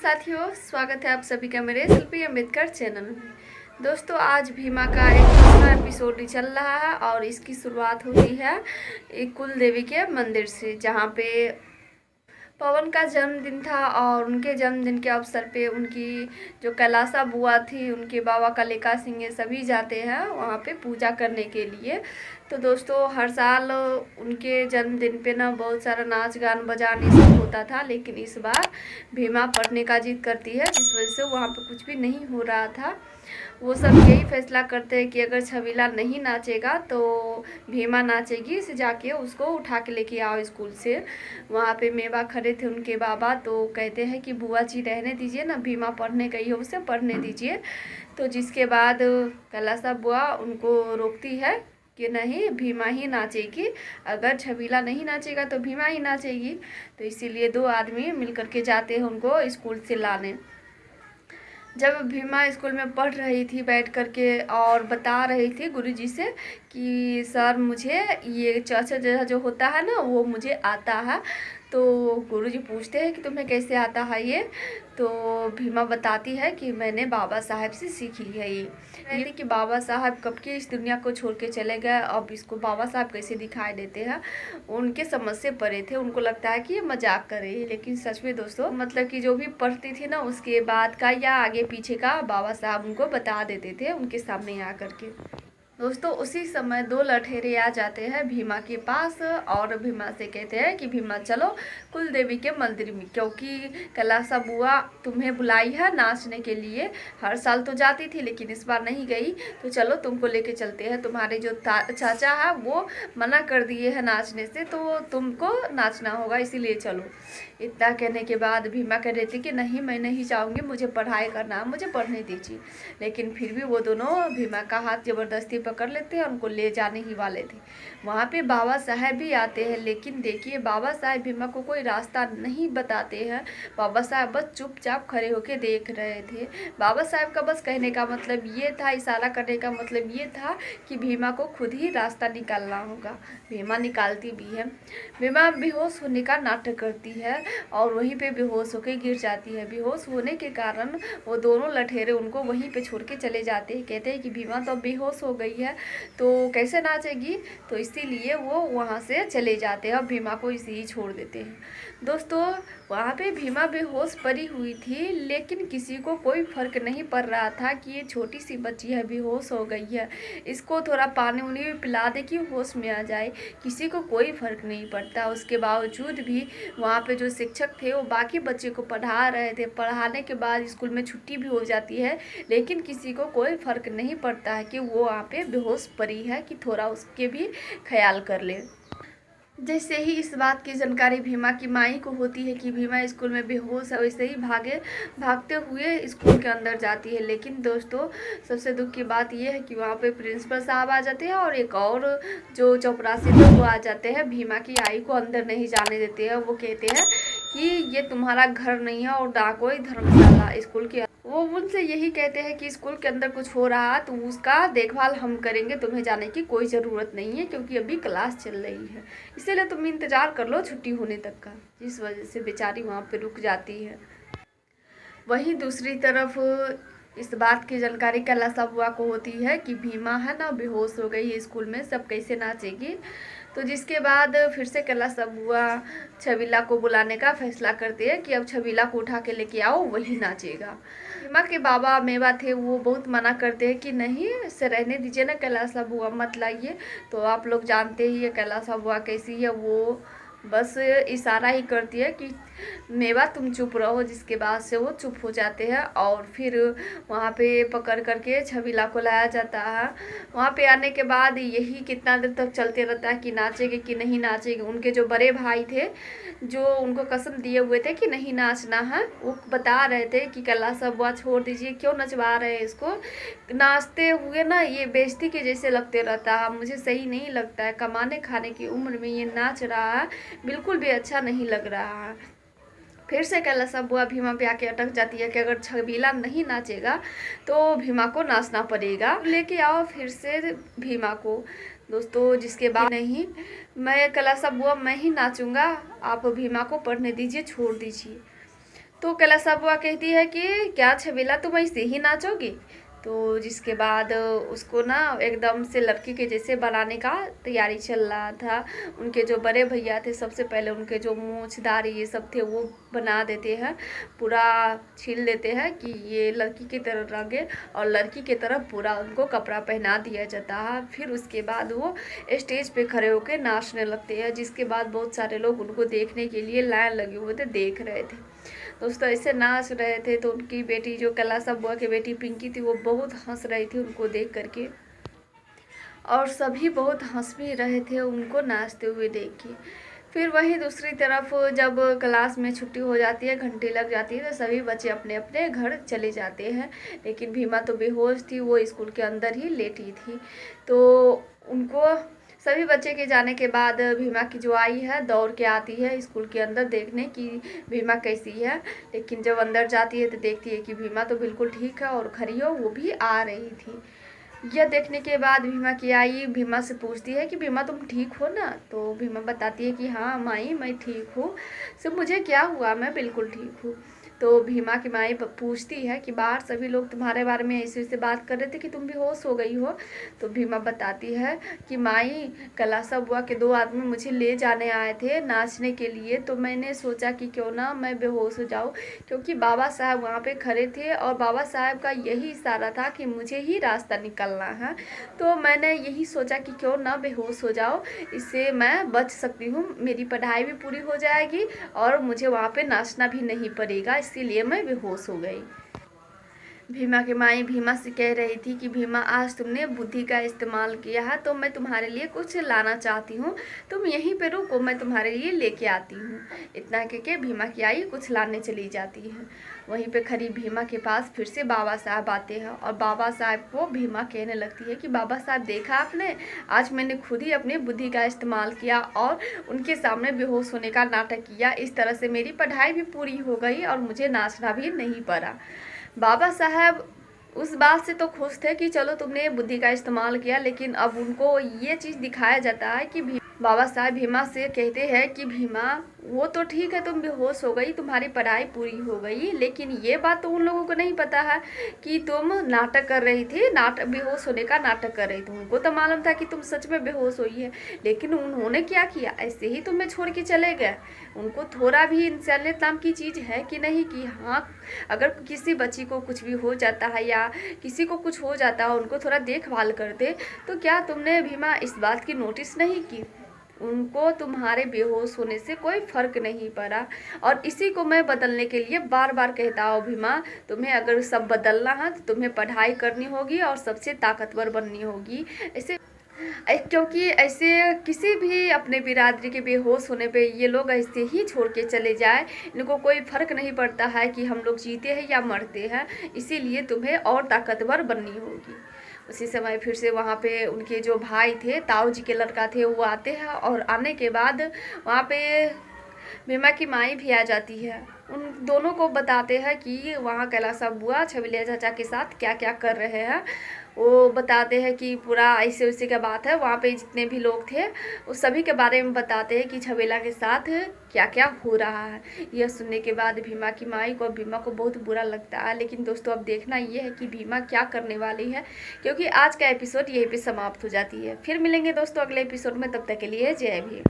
साथियों, स्वागत है आप सभी का मेरे शिल्पी अम्बेडकर चैनल में। दोस्तों, आज भीमा का एक दूसरा एपिसोड चल रहा है और इसकी शुरुआत होती है एक कुल देवी के मंदिर से, जहाँ पे पवन का जन्मदिन था और उनके जन्मदिन के अवसर पे उनकी जो कैलासा बुआ थी, उनके बाबा कालिका सिंह, ये सभी जाते हैं वहाँ पे पूजा करने के लिए। तो दोस्तों, हर साल उनके जन्मदिन पे ना बहुत सारा नाच गान बजाने सब होता था, लेकिन इस बार भीमा पढ़ने का जिद करती है, जिस वजह से वहाँ पे कुछ भी नहीं हो रहा था। वो सब यही फैसला करते हैं कि अगर छबीला नहीं नाचेगा तो भीमा नाचेगी, इसे जाके उसको उठा के लेके आओ स्कूल से। वहाँ पे मेवा खड़े थे उनके बाबा, तो कहते हैं कि बुआ जी रहने दीजिए ना, भीमा पढ़ने गई है, उसे पढ़ने दीजिए। तो जिसके बाद कैलासा बुआ उनको रोकती है कि नहीं, भीमा ही नाचेगी, अगर छबीला नहीं नाचेगा तो भीमा ही नाचेगी। तो इसीलिए दो आदमी मिल करके जाते हैं उनको स्कूल से लाने। जब भीमा स्कूल में पढ़ रही थी बैठ करके और बता रही थी गुरुजी से कि सर मुझे ये चर्चा जैसा जो होता है ना वो मुझे आता है, तो गुरुजी पूछते हैं कि तुम्हें कैसे आता है ये। तो भीमा बताती है कि मैंने बाबा साहब से सीखी है ये। कहती कि बाबा साहब कब के इस दुनिया को छोड़ के चले गए, अब इसको बाबा साहब कैसे दिखाई देते हैं। उनके समझ से परे थे, उनको लगता है कि ये मजाक कर रही है, लेकिन सच में दोस्तों मतलब कि जो भी पढ़ती थी ना उसके बाद का या आगे पीछे का बाबा साहब उनको बता देते थे उनके सामने आ करके। दोस्तों, उसी समय दो लठेरे आ जाते हैं भीमा के पास और भीमा से कहते हैं कि भीमा चलो कुल देवी के मंदिर में, क्योंकि कैलासा बुआ तुम्हें बुलाई है नाचने के लिए। हर साल तो जाती थी लेकिन इस बार नहीं गई, तो चलो तुमको लेके चलते हैं। तुम्हारे जो चाचा है वो मना कर दिए हैं नाचने से, तो तुमको नाचना होगा, इसीलिए चलो। इतना कहने के बाद भीमा कह रही थी कि नहीं, मैं नहीं जाऊँगी, मुझे पढ़ाई करना है, मुझे पढ़ने दीजिए। लेकिन फिर भी वो दोनों भीमा का हाथ ज़बरदस्ती पकड़ लेते हैं, उनको ले जाने ही वाले थे। वहाँ पे बाबा साहब भी आते हैं, लेकिन देखिए बाबा साहब भीमा को कोई रास्ता नहीं बताते हैं। बाबा साहब बस चुपचाप खड़े होकर देख रहे थे। बाबा साहब का बस कहने का मतलब ये था, इशारा करने का मतलब ये था कि भीमा को खुद ही रास्ता निकालना होगा। भीमा निकालती भी है। भीमा बेहोश होने का नाटक करती है और वहीं पे बेहोश होकर गिर जाती है। बेहोश होने के कारण वो दोनों लठेरे उनको वहीं पे छोड़ के चले जाते हैं। कहते हैं कि भीमा तो बेहोश हो गई है तो कैसे नाचेगी, तो इसीलिए वो वहाँ से चले जाते हैं और भीमा को इसे ही छोड़ देते हैं। दोस्तों, वहाँ पे भीमा बेहोश पड़ी हुई थी, लेकिन किसी को कोई फर्क नहीं पड़ रहा था कि ये छोटी सी बच्ची है, बेहोश हो गई है, इसको थोड़ा पानी उनी भी पिला दे कि होश में आ जाए। किसी को कोई फर्क नहीं पड़ता। उसके बावजूद भी वहाँ पे जो शिक्षक थे वो बाकी बच्चे को पढ़ा रहे थे। पढ़ाने के बाद स्कूल में छुट्टी भी हो जाती है, लेकिन किसी को कोई फर्क नहीं पड़ता है कि वो वहाँ पे बेहोश पड़ी है, कि थोड़ा उसके भी ख्याल कर ले। जैसे ही इस बात की जानकारी भीमा की माई को होती है कि भीमा स्कूल में बेहोश है, वैसे ही भागते हुए स्कूल के अंदर जाती है। लेकिन दोस्तों, सबसे दुख की बात यह है कि वहाँ पे प्रिंसिपल साहब आ जाते हैं और एक और जो चपरासी थे वो आ जाते हैं। भीमा की आई को अंदर नहीं जाने देते हैं। वो कहते हैं कि ये तुम्हारा घर नहीं है और ना कोई धर्मशाला स्कूल के। वो उनसे यही कहते हैं कि स्कूल के अंदर कुछ हो रहा है तो उसका देखभाल हम करेंगे, तुम्हें जाने की कोई ज़रूरत नहीं है, क्योंकि अभी क्लास चल रही है, इसीलिए तुम इंतज़ार कर लो छुट्टी होने तक का। जिस वजह से बेचारी वहाँ पे रुक जाती है। वहीं दूसरी तरफ इस बात की जानकारी कैलासा बुआ को होती है कि भीमा है ना बेहोश हो गई है स्कूल में, सब कैसे नाचेगी। तो जिसके बाद फिर से कैलासा बुआ छबीला को बुलाने का फैसला करती है कि अब छबीला को उठा के लेके आओ, वही नाचेगा। भीमा के बाबा मेवा थे, वो बहुत मना करते हैं कि नहीं, इसे रहने दीजिए ना, कैलासा बुआ मत लाइए। तो आप लोग जानते ही है कैलासा बुआ कैसी है, वो बस इशारा ही करती है कि मेवा तुम चुप रहो, जिसके बाद से वो चुप हो जाते हैं। और फिर वहाँ पे पकड़ करके छबीला को लाया जाता है। वहाँ पे आने के बाद यही कितना देर तक चलते रहता है कि नाचेगी कि नहीं नाचेगी। उनके जो बड़े भाई थे, जो उनको कसम दिए हुए थे कि नहीं नाचना है, वो बता रहे थे कि कैलासा बुआ छोड़ दीजिए, क्यों नचवा रहे हैं इसको, नाचते हुए ना ये बेइज्जती के जैसे लगते रहता है, मुझे सही नहीं लगता है, कमाने खाने की उम्र में ये नाच रहा है, बिल्कुल भी अच्छा नहीं लग रहा है। फिर से कैलासा बुआ भीमा पे आके अटक जाती है कि अगर छबीला नहीं नाचेगा तो भीमा को नाचना पड़ेगा, लेके आओ फिर से भीमा को। दोस्तों, जिसके बाद नहीं, मैं कैलासा बुआ मैं ही नाचूंगा, आप भीमा को पढ़ने दीजिए, छोड़ दीजिए। तो कैलाश बुआ कहती है कि क्या छबीला तुम ऐसे ही नाचोगी। तो जिसके बाद उसको ना एकदम से लड़की के जैसे बनाने का तैयारी चल रहा था। उनके जो बड़े भैया थे सबसे पहले उनके जो मूछ दाढ़ी ये सब थे वो बना देते हैं, पूरा छील देते हैं कि ये लड़की की तरह लगे, और लड़की की तरफ पूरा उनको कपड़ा पहना दिया जाता है। फिर उसके बाद वो स्टेज पे खड़े होकर नाचने लगते हैं, जिसके बाद बहुत सारे लोग उनको देखने के लिए लाइन लगे हुए थे, देख रहे थे। दोस्तों ऐसे नाच रहे थे तो उनकी बेटी जो कैलाश बुआ की बेटी पिंकी थी वो बहुत हंस रही थी उनको देख करके, और सभी बहुत हंस भी रहे थे उनको नाचते हुए देख के। फिर वहीं दूसरी तरफ जब क्लास में छुट्टी हो जाती है, घंटी लग जाती है, तो सभी बच्चे अपने अपने घर चले जाते हैं। लेकिन भीमा तो बेहोश थी, वो स्कूल के अंदर ही लेटी थी। तो उनको सभी बच्चे के जाने के बाद भीमा की जो आई है दौड़ के आती है स्कूल के अंदर देखने की भीमा कैसी है। लेकिन जब अंदर जाती है तो देखती है कि भीमा तो बिल्कुल ठीक है और खरी हो, वो भी आ रही थी। यह देखने के बाद भीमा की आई भीमा से पूछती है कि भीमा तुम ठीक हो ना। तो भीमा बताती है कि हाँ माई मैं ठीक हूँ, सिर्फ मुझे क्या हुआ, मैं बिल्कुल ठीक हूँ। तो भीमा की माई पूछती है कि बाहर सभी लोग तुम्हारे बारे में ऐसे ऐसे बात कर रहे थे कि तुम बेहोश हो गई हो। तो भीमा बताती है कि माई कैलाश बुआ के 2 आदमी मुझे ले जाने आए थे नाचने के लिए, तो मैंने सोचा कि क्यों ना मैं बेहोश हो जाऊँ, क्योंकि बाबा साहब वहाँ पे खड़े थे और बाबा साहब का यही इशारा था कि मुझे ही रास्ता निकलना है। तो मैंने यही सोचा कि क्यों ना बेहोश हो जाओ, इससे मैं बच सकती हूँ, मेरी पढ़ाई भी पूरी हो जाएगी और मुझे वहाँ पे नाचना भी नहीं पड़ेगा, इसीलिए मैं बेहोश हो गई। भीमा की माई भीमा से कह रही थी कि भीमा आज तुमने बुद्धि का इस्तेमाल किया है तो मैं तुम्हारे लिए कुछ लाना चाहती हूँ, तुम यहीं पे रुको, मैं तुम्हारे लिए लेके आती हूँ। इतना कह के भीमा की आई कुछ लाने चली जाती है। वहीं पे खड़ी भीमा के पास फिर से बाबा साहब आते हैं और बाबा साहब को भीमा कहने लगती है कि बाबा साहब देखा आपने, आज मैंने खुद ही अपनी बुद्धि का इस्तेमाल किया और उनके सामने बेहोश होने का नाटक किया, इस तरह से मेरी पढ़ाई भी पूरी हो गई और मुझे नाचना भी नहीं पड़ा। बाबा साहब उस बात से तो खुश थे कि चलो तुमने बुद्धि का इस्तेमाल किया, लेकिन अब उनको ये चीज़ दिखाया जाता है कि बाबा साहब भीमा से कहते हैं कि भीमा वो तो ठीक है तुम बेहोश हो गई, तुम्हारी पढ़ाई पूरी हो गई, लेकिन ये बात तो उन लोगों को नहीं पता है कि तुम नाटक कर रही थी, नाटक बेहोश होने का नाटक कर रही थी। उनको तो मालूम था कि तुम सच में बेहोश हुई है, लेकिन उन्होंने क्या किया, ऐसे ही तुम्हें छोड़ के चले गए। उनको थोड़ा भी इंसानियत नाम की चीज़ है कि नहीं, कि हाँ अगर किसी बच्ची को कुछ भी हो जाता है या किसी को कुछ हो जाता है उनको थोड़ा देखभाल करते। तो क्या तुमने भीमा इस बात की नोटिस नहीं की, उनको तुम्हारे बेहोश होने से कोई फ़र्क नहीं पड़ा। और इसी को मैं बदलने के लिए बार बार कहता हूँ भीमा, तुम्हें अगर सब बदलना है तो तुम्हें पढ़ाई करनी होगी और सबसे ताकतवर बननी होगी। ऐसे क्योंकि ऐसे किसी भी अपने बिरादरी के बेहोश होने पे ये लोग ऐसे ही छोड़ के चले जाए, इनको कोई फ़र्क नहीं पड़ता है कि हम लोग जीते हैं या मरते हैं, इसीलिए तुम्हें और ताकतवर बननी होगी। उसी समय फिर से वहाँ पे उनके जो भाई थे, ताऊ जी के लड़का थे, वो आते हैं और आने के बाद वहाँ पे भीमा की माई भी आ जाती है। उन दोनों को बताते हैं कि वहाँ कैलाश बुआ छबीलिया चाचा के साथ क्या क्या कर रहे हैं। वो बताते हैं कि पूरा ऐसे वैसे का बात है, वहाँ पे जितने भी लोग थे उस सभी के बारे में बताते हैं कि छबीला के साथ क्या क्या हो रहा है। यह सुनने के बाद भीमा की माई को भीमा को बहुत बुरा लगता है। लेकिन दोस्तों अब देखना ये है कि भीमा क्या करने वाली है, क्योंकि आज का एपिसोड यहीं पे समाप्त हो जाती है। फिर मिलेंगे दोस्तों अगले एपिसोड में, तब तक के लिए जय भीम।